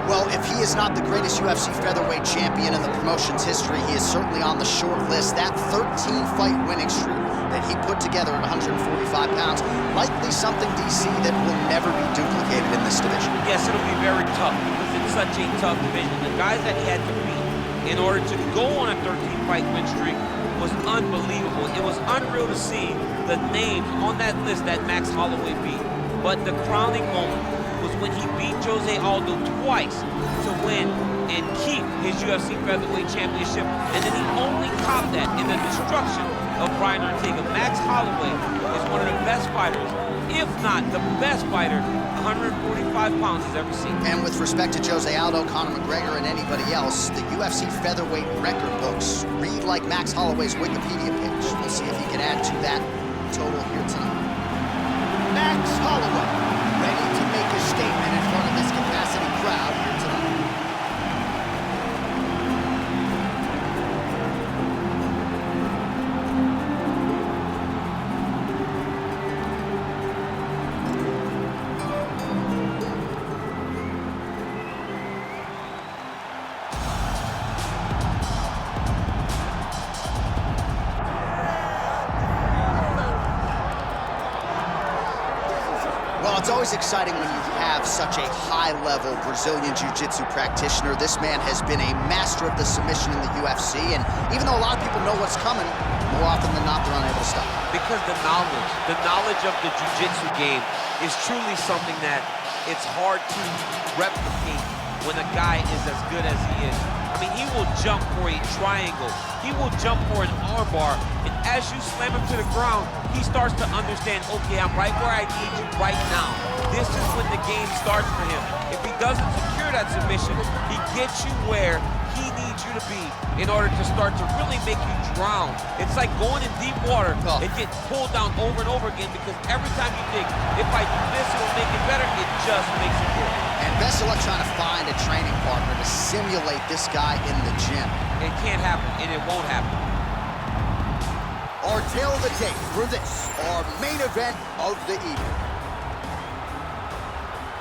Well, if he is not the greatest UFC featherweight champion in the promotion's history, he is certainly on the short list. That 13-fight winning streak that he put together at 145 pounds, likely something, DC, that will never be duplicated in this division. Yes, it'll be very tough because it's such a tough division. The guys that he had to beat in order to go on a 13-fight win streak was unbelievable. It was unreal to see the names on that list that Max Holloway beat. But the crowning moment was when he beat Jose Aldo twice to win and keep his UFC featherweight championship, and then he only copped that in the destruction of Brian Ortega. Max Holloway is one of the best fighters, if not the best fighter, 145 pounds has ever seen. And with respect to Jose Aldo, Conor McGregor, and anybody else, the UFC featherweight record books read like Max Holloway's Wikipedia page. We'll see if he can add to that total here tonight. Max Holloway, ready to make a statement in front of this capacity crowd here tonight. Well, it's always exciting when you have such a high-level Brazilian Jiu-Jitsu practitioner. This man has been a master of the submission in the UFC, and even though a lot of people know what's coming, more often than not, they're unable to stop. Because the knowledge of the Jiu-Jitsu game is truly something that it's hard to replicate when a guy is as good as he is. I mean, he will jump for a triangle. He will jump for an arm bar. And as you slam him to the ground, he starts to understand, okay, I'm right where I need you right now. This is when the game starts for him. If he doesn't secure that submission, he gets you where he needs you to be in order to start to really make you drown. It's like going in deep water and get pulled down over and over again, because every time you think, if I do this, it'll make it better, it just makes it worse. And best of luck trying to find a training partner to simulate this guy in the gym. It can't happen, and it won't happen. Our tail of the tape for this, our main event of the evening.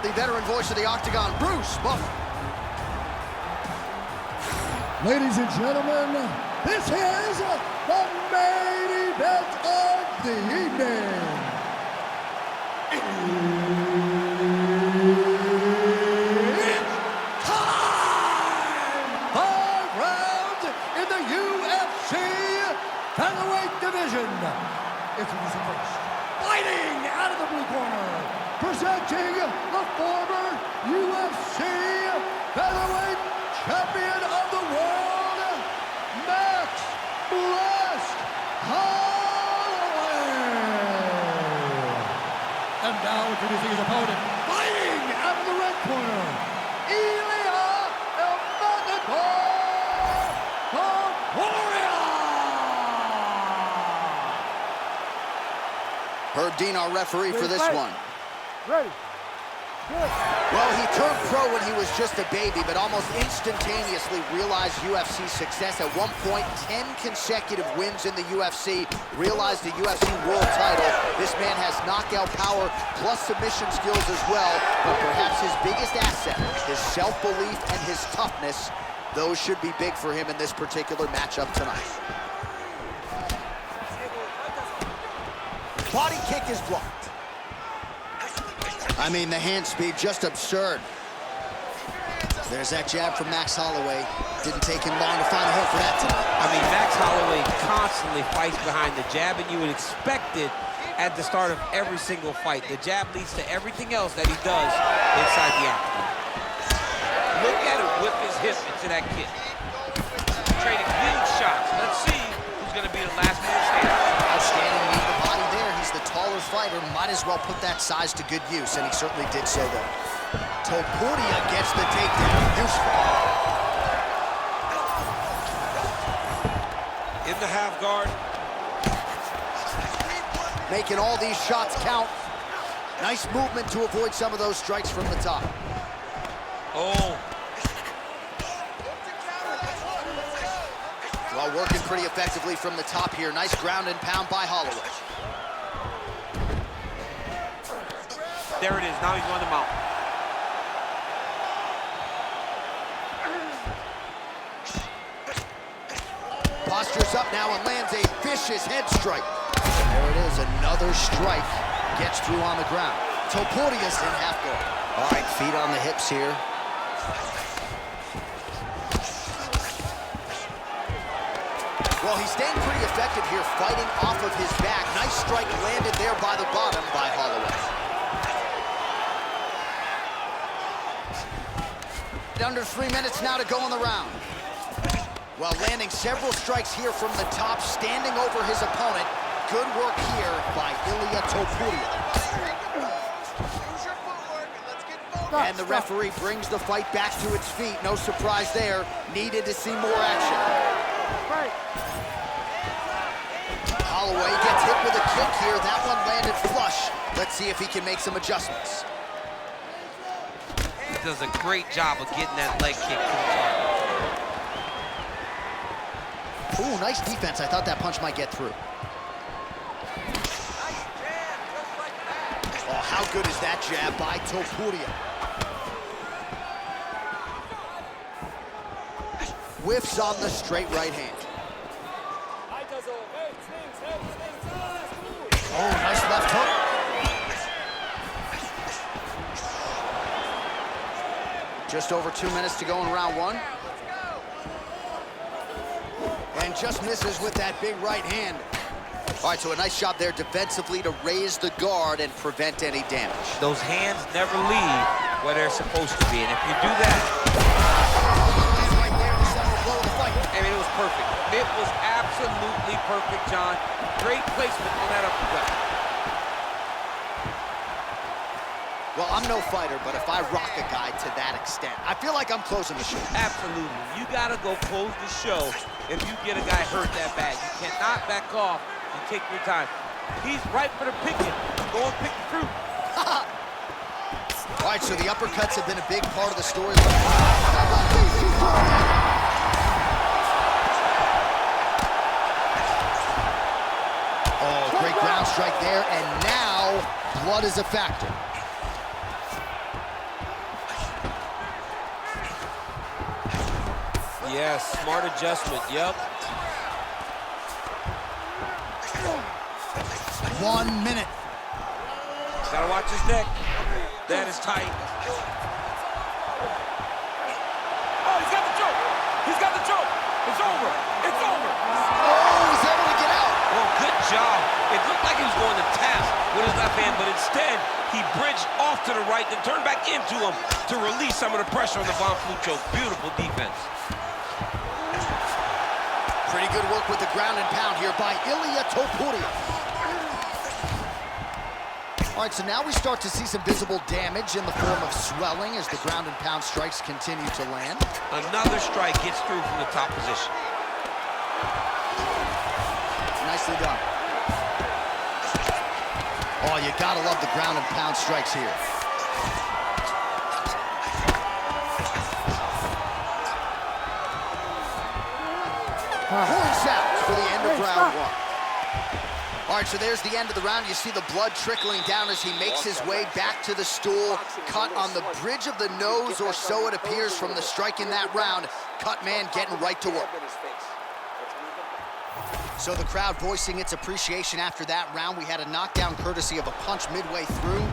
The veteran voice of the Octagon, Bruce Buffer. Ladies and gentlemen, this is the main event of the evening. It's time! 5 rounds in the UFC featherweight division. Introducing first, fighting out of the blue corner, presenting the former UFC featherweight champion of the world, Max Blessed Holloway. And now introducing his opponent, fighting out of the red corner, Ilia Topuria. Herb Dinho, our referee for this one. Ready. Good. Well, he turned pro when he was just a baby, but almost instantaneously realized UFC success. At one point, 10 consecutive wins in the UFC, realized the UFC world title. This man has knockout power plus submission skills as well, but perhaps his biggest asset, his self-belief and his toughness, those should be big for him in this particular matchup tonight. Body kick is blocked. I mean, the hand speed, just absurd. There's that jab from Max Holloway. Didn't take him long to find a hole for that tonight. I mean, Max Holloway constantly fights behind the jab, and you would expect it at the start of every single fight. The jab leads to everything else that he does inside the octagon. Look at him whip his hip into that kick. Trading huge shots. Let's see who's going to be the last man standing. Outstanding knee to the body there. He's the taller fighter. Might as well put that size to good use, and he certainly did so there. Topuria gets the takedown. Useful. In the half guard. Making all these shots count. Nice movement to avoid some of those strikes from the top. Oh, pretty effectively from the top here. Nice ground and pound by Holloway. There it is. Now he's running him out. Postures up now and lands a vicious head strike. There it is, another strike. Gets through on the ground. Topuria's in half guard. All right, feet on the hips here. Well, he's staying pretty effective here, fighting off of his back. Nice strike landed there by the bottom by Holloway. Under 3 minutes now to go in the round. Well, landing several strikes here from the top, standing over his opponent. Good work here by Ilia Topuria. And the referee brings the fight back to its feet. No surprise there. Needed to see more action. Holloway gets hit with a kick here. That one landed flush. Let's see if he can make some adjustments. He does a great job of getting that leg kick to the target. Ooh, nice defense. I thought that punch might get through. Oh, how good is that jab by Topuria? Whiffs on the straight right hand. Oh, nice left hook. Just over 2 minutes to go in round one. And just misses with that big right hand. All right, so a nice job there defensively to raise the guard and prevent any damage. Those hands never leave where they're supposed to be, and if you do that... Right there, the central blow of the fight. I mean, it was perfect. It was absolutely perfect, John. Great placement on that uppercut. Well, I'm no fighter, but if I rock a guy to that extent, I feel like I'm closing the show. Absolutely. You gotta go close the show if you get a guy hurt that bad. You cannot back off and take your time. He's right for the picking. Go and pick the fruit. All right, so the uppercuts have been a big part of the story. Oh, great ground strike there, and now blood is a factor. Yes, smart adjustment, yep. 1 minute. Gotta watch his neck. That is tight. Oh, he's got the choke. He's got the choke. It's over. It's over. Oh, he's able to get out. Well, good job. It looked like he was going to tap with his left hand, but instead, he bridged off to the right, then turned back into him to release some of the pressure on the Von Flue choke. Beautiful defense. Pretty good work with the ground and pound here by Ilia Topuria. All right, so now we start to see some visible damage in the form of swelling as the ground and pound strikes continue to land. Another strike gets through from the top position. Nicely done. Oh, you gotta love the ground and pound strikes here. Points out for the end of round one. All right, so there's the end of the round. You see the blood trickling down as he makes his way back to the stool. Cut on the bridge of the nose, or so it appears from the strike in that round. Cut man getting right to work. So the crowd voicing its appreciation after that round. We had a knockdown courtesy of a punch midway through.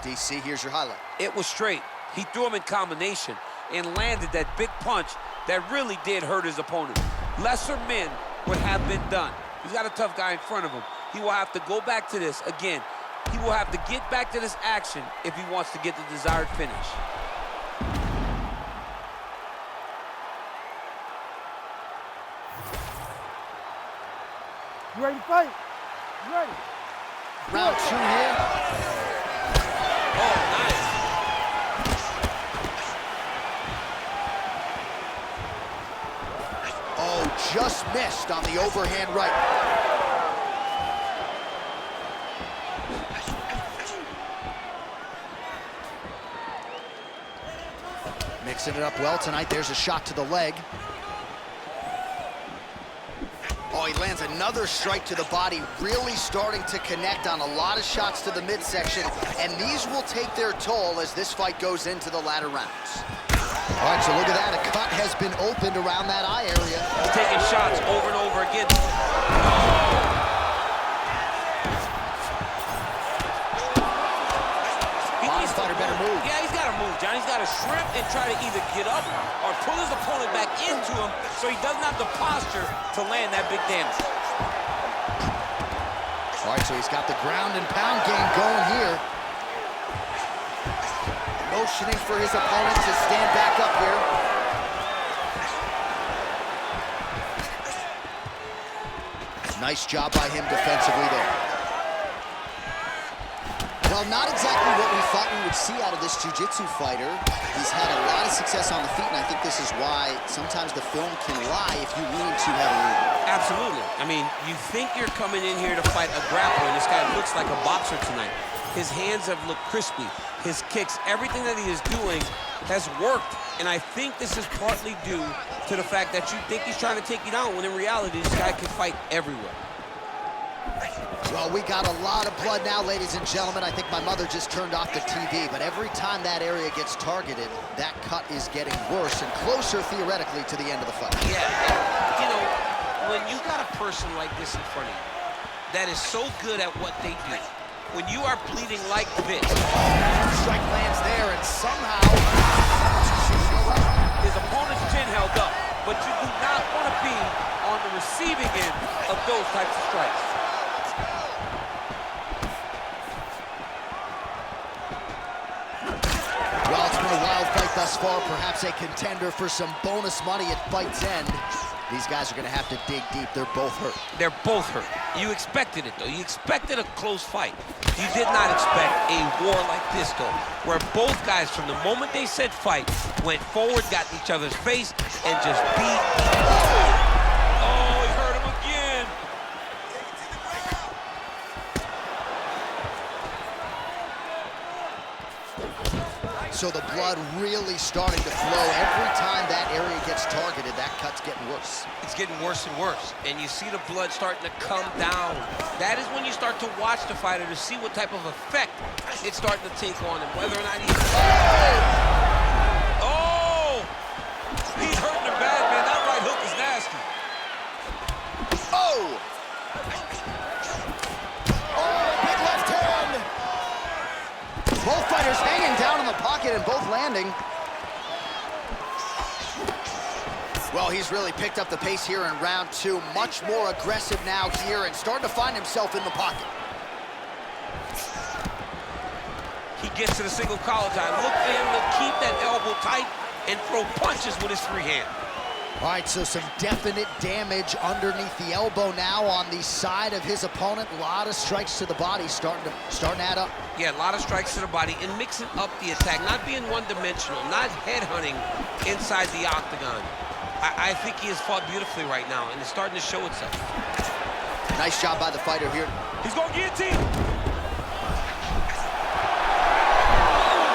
DC, here's your highlight. It was straight. He threw him in combination and landed that big punch that really did hurt his opponent. Lesser men would have been done. He's got a tough guy in front of him. He will have to go back to this again. He will have to get back to this action if he wants to get the desired finish. You ready to fight? You ready? Round two here. Oh, nice. Oh, just missed on the overhand right. Mixing it up well tonight. There's a shot to the leg. he lands another strike to the body, really starting to connect on a lot of shots to the midsection, and these will take their toll as this fight goes into the latter rounds. All right, so look at that. A cut has been opened around that eye area. He's taking shots over and over again. Fighter better move. Yeah, he's got to move, John. He's got to shrimp and try to either get up or pull his opponent back into him so he doesn't have the posture to land that big damage. All right, so he's got the ground and pound game going here. Motioning for his opponent to stand back up here. Nice job by him defensively there. Well, not exactly what we thought we would see out of this jiu-jitsu fighter. He's had a lot of success on the feet, and I think this is why sometimes the film can lie if you lean too heavily. Absolutely. I mean, you think you're coming in here to fight a grappler, and this guy looks like a boxer tonight. His hands have looked crispy. His kicks, everything that he is doing has worked. And I think this is partly due to the fact that you think he's trying to take you down, when in reality, this guy can fight everywhere. Well, we got a lot of blood now, ladies and gentlemen. I think my mother just turned off the TV, but every time that area gets targeted, that cut is getting worse and closer, theoretically, to the end of the fight. Yeah, you know, when you got a person like this in front of you that is so good at what they do, when you are bleeding like this. Strike lands there, and somehow his opponent's chin held up, but you do not want to be on the receiving end of those types of strikes. Well, it's been a wild fight thus far, perhaps a contender for some bonus money at fight's end. These guys are going to have to dig deep. They're both hurt. They're both hurt. You expected it, though. You expected a close fight. You did not expect a war like this, though, where both guys, from the moment they said fight, went forward, got in each other's face, and just beat each other. Oh, he hurt him again. So the blood really starting to flow. Every time that area gets targeted, that cut's getting worse. It's getting worse and worse, and you see the blood starting to come down. That is when you start to watch the fighter to see what type of effect it's starting to take on him, whether or not he's... Oh! He's hurting him bad, man. That right hook is nasty. Oh! Oh, big left hand! Both fighters hanging down in the pocket and both landing. Well, he's really picked up the pace here in round two. Much more aggressive now here and starting to find himself in the pocket. He gets to the single collar tie. Look for him to keep that elbow tight and throw punches with his free hand. All right, so some definite damage underneath the elbow now on the side of his opponent. A lot of strikes to the body starting to add up. Yeah, a lot of strikes to the body and mixing up the attack, not being one-dimensional, not headhunting inside the octagon. I think he has fought beautifully right now, and it's starting to show itself. Nice job by the fighter here. He's going guillotine.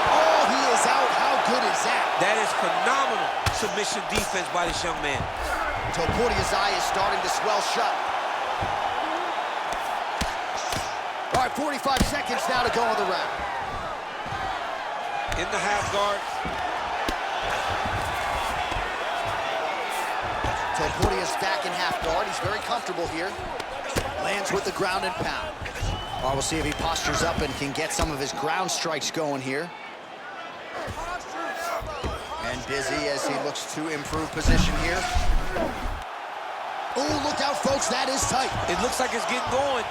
Oh, he is out. How good is that? That is phenomenal submission defense by this young man. Topuria's eye is starting to swell shut. All right, 45 seconds now to go in the round. In the half guard. Topuria's back in half guard. He's very comfortable here. Lands with the ground and pound. All right, we'll see if he postures up and can get some of his ground strikes going here. And busy as he looks to improve position here. Oh, look out, folks. That is tight. It looks like it's getting going.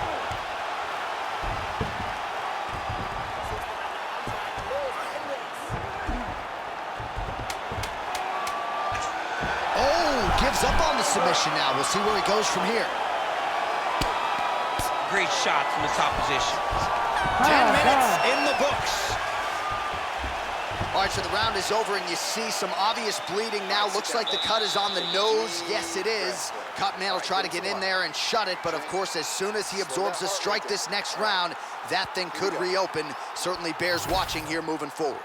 Gives up on the submission now. We'll see where he goes from here. Great shot from the top position. 10 minutes in the books. All right, so the round is over, and you see some obvious bleeding now. Looks like the cut is on the nose. Yes, it is. Cutman will try to get in there and shut it, but of course, as soon as he absorbs a strike this next round, that thing could reopen. Certainly bears watching here moving forward.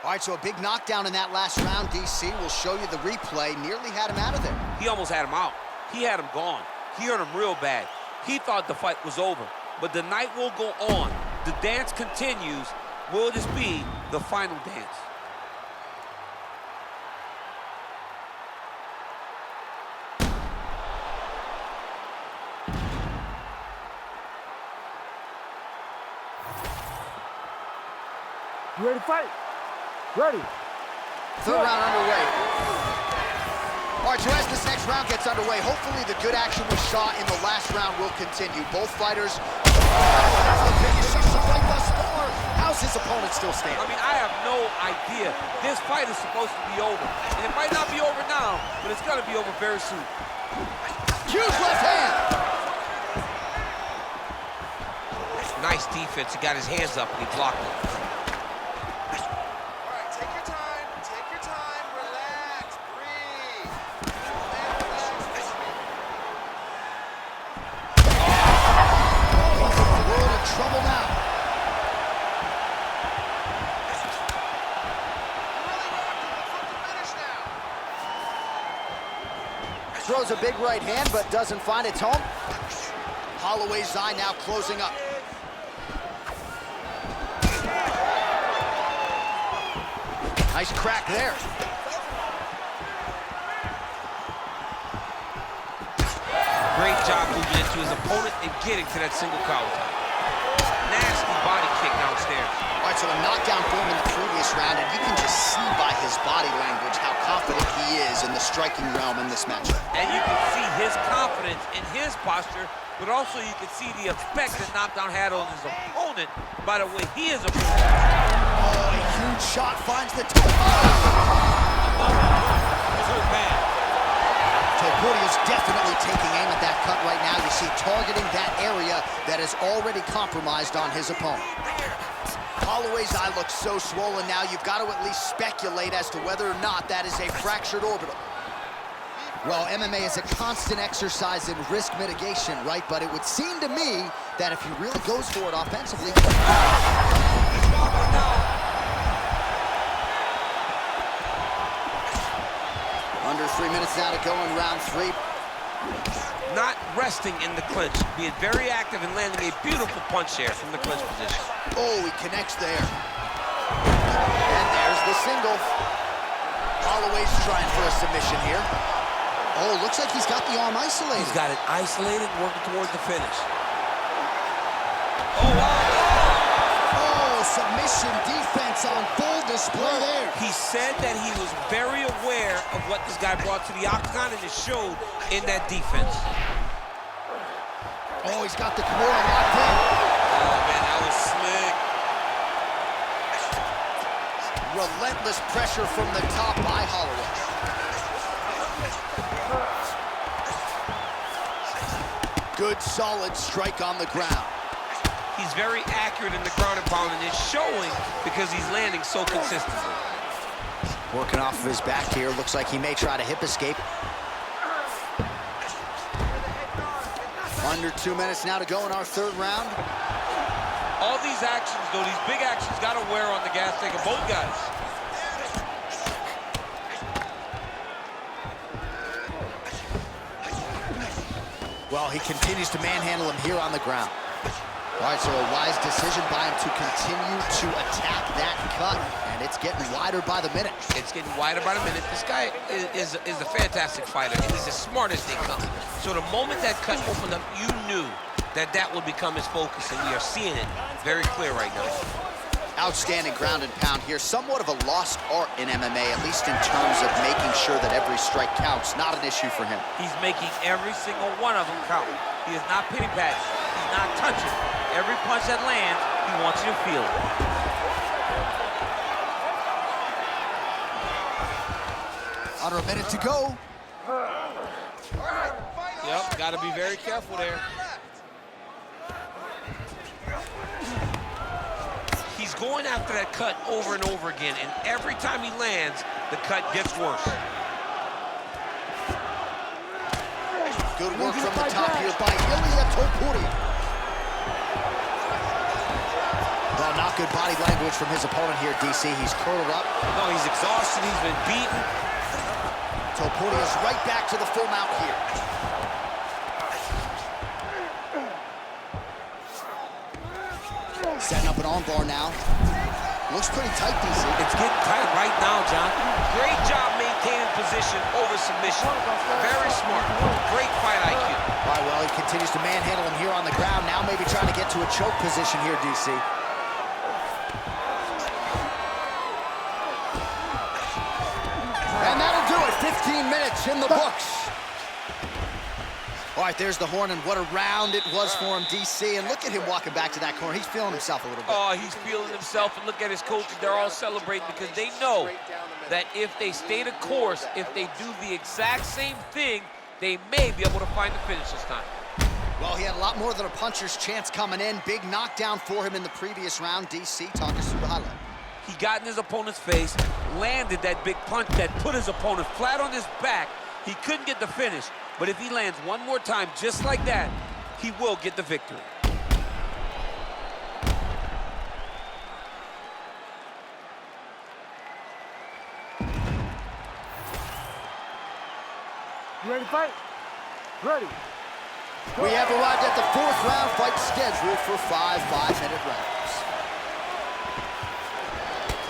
All right, so a big knockdown in that last round. DC will show you the replay. Nearly had him out of there. He almost had him out. He had him gone. He hurt him real bad. He thought the fight was over, but the night will go on. The dance continues. Will this be the final dance? You ready to fight? Ready. Third round underway. All right, so as this next round gets underway, hopefully the good action we saw in the last round will continue. Both fighters, the biggest fight thus far. How's his opponent still standing? I mean, I have no idea. This fight is supposed to be over. And it might not be over now, but it's gonna be over very soon. Huge left hand. Nice defense. He got his hands up and he blocked it. Trouble now. Throws a big right hand, but doesn't find its home. Holloway's eye now closing up. Nice crack there. Great job moving into his opponent and getting to that single collar tie. Nasty body kick downstairs. All right, so a knockdown for him in the previous round, and you can just see by his body language how confident he is in the striking realm in this matchup. And you can see his confidence in his posture, but also you can see the effect that knockdown had on his opponent by the way he is approaching. Oh, a huge shot finds the top. Topuria is definitely taking aim at that cut right now. You see targeting that area that is already compromised on his opponent. Holloway's eye looks so swollen now, you've got to at least speculate as to whether or not that is a fractured orbital. Well, MMA is a constant exercise in risk mitigation, right? But it would seem to me that if he really goes for it offensively... Under 3 minutes now to go in round 3. Not resting in the clinch, being very active and landing a beautiful punch there from the clinch position. Oh, he connects there. And there's the single. Holloway's trying for a submission here. Oh, looks like he's got the arm isolated. He's got it isolated, working towards the finish. Oh, wow. Submission defense on full display there. He said that he was very aware of what this guy brought to the octagon, and it showed in that defense. Oh, he's got the Kimura locked in. Oh, man, that was slick. Relentless pressure from the top by Holloway. Good, solid strike on the ground. He's very accurate in the ground and pound, and it's showing because he's landing so consistently. Working off of his back here. Looks like he may try to hip escape. Under 2 minutes now to go in our third round. All these actions, though, these big actions got to wear on the gas tank of both guys. Well, he continues to manhandle him here on the ground. All right, so a wise decision by him to continue to attack that cut, and it's getting wider by the minute. It's getting wider by the minute. This guy is a fantastic fighter, and he's as smart as they come. So the moment that cut opened up, you knew that that would become his focus, and we are seeing it very clear right now. Outstanding ground and pound here. Somewhat of a lost art in MMA, at least in terms of making sure that every strike counts. Not an issue for him. He's making every single one of them count. He is not pity-patting. He's not touching. Every punch that lands, he wants you to feel it. Under a minute to go. Yep, got to be very careful there. He's going after that cut over and over again, and every time he lands, the cut gets worse. Good work from the top here by Ilia Topuria. Well, not good body language from his opponent here, DC. He's curled up. No, he's exhausted. He's been beaten. Topuria's right back to the full mount here. Setting up an armbar now. Looks pretty tight, DC. It's getting tight right now, John. Great job maintaining position over submission. Very smart. Great fight IQ. All right, well, he continues to manhandle him here on the ground. Now maybe trying to get to a choke position here, DC. And that'll do it. 15 minutes in the books. All right, there's the horn, and what a round it was for him, DC. And look at him walking back to that corner. He's feeling himself a little bit. Oh, he's feeling himself, and look at his coaches. They're all celebrating because they know that if they stay the course, if they do the exact same thing, they may be able to find the finish this time. Well, he had a lot more than a puncher's chance coming in. Big knockdown for him in the previous round. DC, talk us through the highlight. He got in his opponent's face, landed that big punch that put his opponent flat on his back. He couldn't get the finish, but if he lands one more time just like that, he will get the victory. You ready to fight? Ready. We have arrived at the fourth round fight scheduled for 5 5-minute rounds.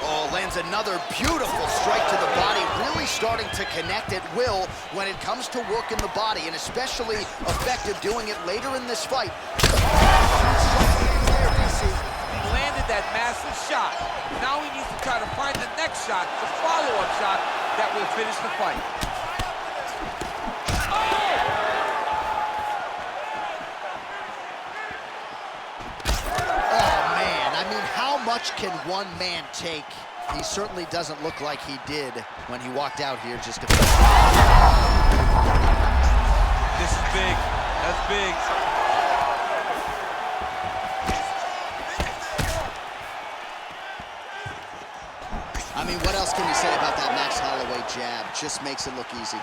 Oh, lands another beautiful strike to the body, really starting to connect at will when it comes to working the body, and especially effective doing it later in this fight. He landed that massive shot. Now he needs to try to find the next shot, the follow-up shot that will finish the fight. How much can one man take? He certainly doesn't look like he did when he walked out here just a few. This is big. That's big. I mean, what else can you say about that Max Holloway jab? Just makes it look easy.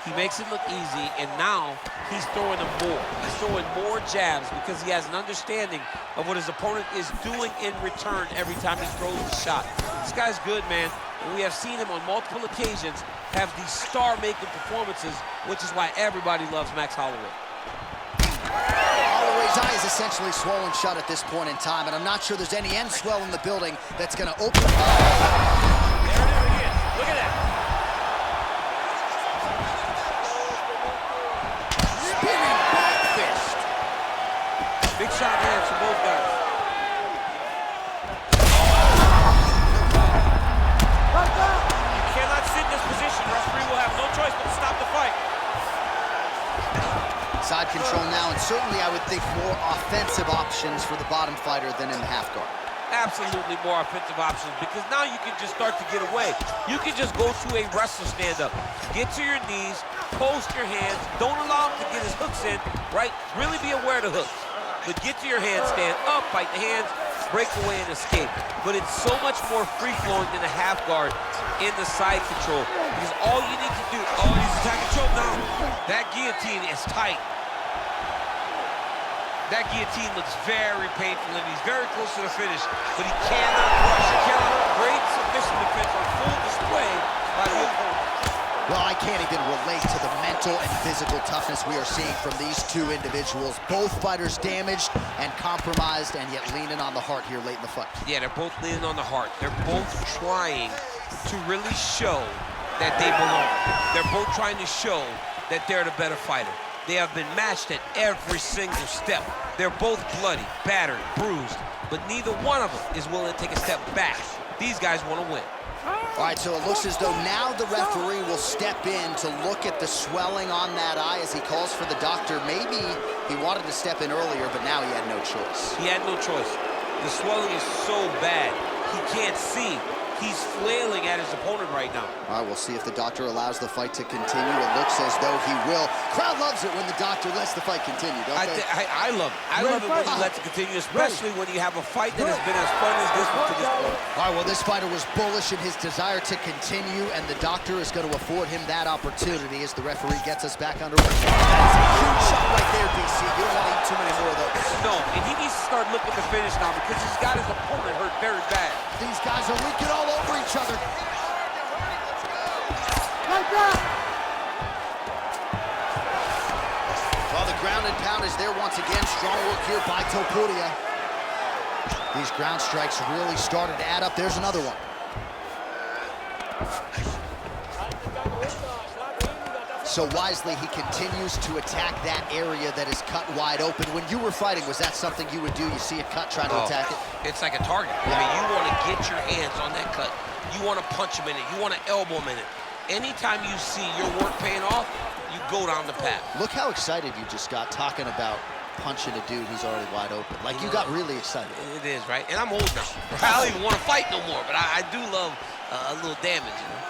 He makes it look easy, and now he's throwing them more. He's throwing more jabs because he has an understanding of what his opponent is doing in return every time he throws a shot. This guy's good, man, and we have seen him on multiple occasions have these star-making performances, which is why everybody loves Max Holloway. Holloway's eye is essentially swollen shut at this point in time, and I'm not sure there's any end swell in the building that's going to open up. There it is again. Look at that. Big shot hands from both guys. You cannot sit in this position. Referee will have no choice but to stop the fight. Side control now, and certainly I would think more offensive options for the bottom fighter than in the half guard. Absolutely more offensive options, because now you can just start to get away. You can just go to a wrestler stand-up. Get to your knees, post your hands, don't allow him to get his hooks in, right? Really be aware of the hooks. But get to your hands, stand up, fight the hands, break away and escape. But it's so much more free-flowing than a half guard in the side control. Because all you need to do, oh, he's attacking choke now. That guillotine is tight. That guillotine looks very painful, and he's very close to the finish, but he cannot rush. He cannot. Great submission defense on full display by the opponent. Well, I can't even relate to the mental and physical toughness we are seeing from these two individuals. Both fighters damaged and compromised, and yet leaning on the heart here late in the fight. Yeah, they're both leaning on the heart. They're both trying to really show that they belong. They're both trying to show that they're the better fighter. They have been matched at every single step. They're both bloody, battered, bruised, but neither one of them is willing to take a step back. These guys want to win. All right, so it looks as though now the referee will step in to look at the swelling on that eye as he calls for the doctor. Maybe he wanted to step in earlier, but now he had no choice. He had no choice. The swelling is so bad, he can't see. He's flailing at his opponent right now. All right, we'll see if the doctor allows the fight to continue. It looks as though he will. Crowd loves it when the doctor lets the fight continue, don't they? I love it. I love it when he lets it continue, especially when you have a fight that has been as fun as this one to this point. All right, well, this fighter was bullish in his desire to continue, and the doctor is going to afford him that opportunity as the referee gets us back underway. That's a huge shot right there, DC. You don't want to eat too many more of those. No, and he needs to start looking to finish now because he's got his opponent hurt very bad. These guys are leaking all over each other. Like that! Well, the ground and pound is there once again. Strong work here by Topuria. These ground strikes really started to add up. There's another one. So wisely, he continues to attack that area that is cut wide open. When you were fighting, was that something you would do? You see a cut, try to attack it? It's like a target. I mean, you want to get your hands on that cut. You want to punch him in it. You want to elbow him in it. Anytime you see your work paying off, you go down the path. Look how excited you just got talking about punching a dude who's already wide open. Like, you got really excited. It is, right? And I'm old now. I don't even want to fight no more, but I do love a little damage, you know?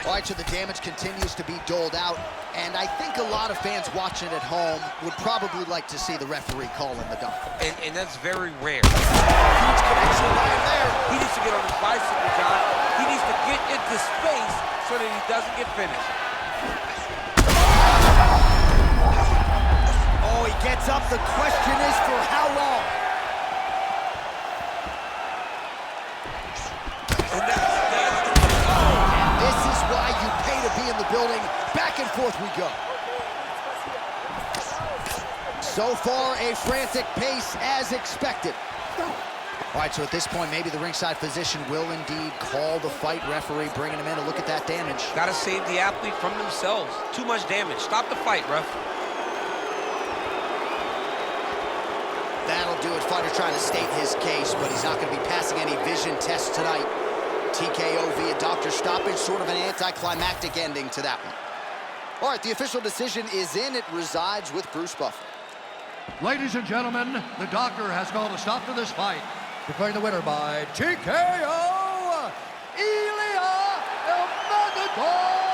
All right, so the damage continues to be doled out, and I think a lot of fans watching at home would probably like to see the referee call in the dump. And that's very rare. Huge connection right there. He needs to get on his bicycle, John. He needs to get into space so that he doesn't get finished. Oh, he gets up. The question is for how long? In the building, back and forth we go. So far, a frantic pace as expected. All right, so at this point, maybe the ringside physician will indeed call the fight. Referee bringing him in to look at that damage. Got to save the athlete from themselves. Too much damage. Stop the fight, ref. That'll do it. Fighter trying to state his case, but he's not going to be passing any vision tests tonight. TKO via doctor stoppage, sort of an anticlimactic ending to that one. All right, the official decision is in. It resides with Bruce Buffer. Ladies and gentlemen, the doctor has called a stop to this fight, declaring the winner by TKO, Ilia Topuria!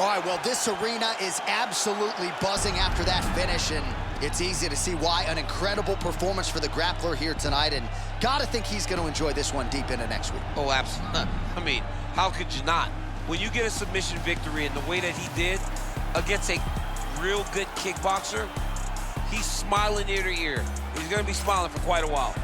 All right, well, this arena is absolutely buzzing after that finish, and it's easy to see why. An incredible performance for the grappler here tonight, and gotta think he's gonna enjoy this one deep into next week. Oh, absolutely. I mean, how could you not? When you get a submission victory in the way that he did against a real good kickboxer, he's smiling ear to ear. He's gonna be smiling for quite a while.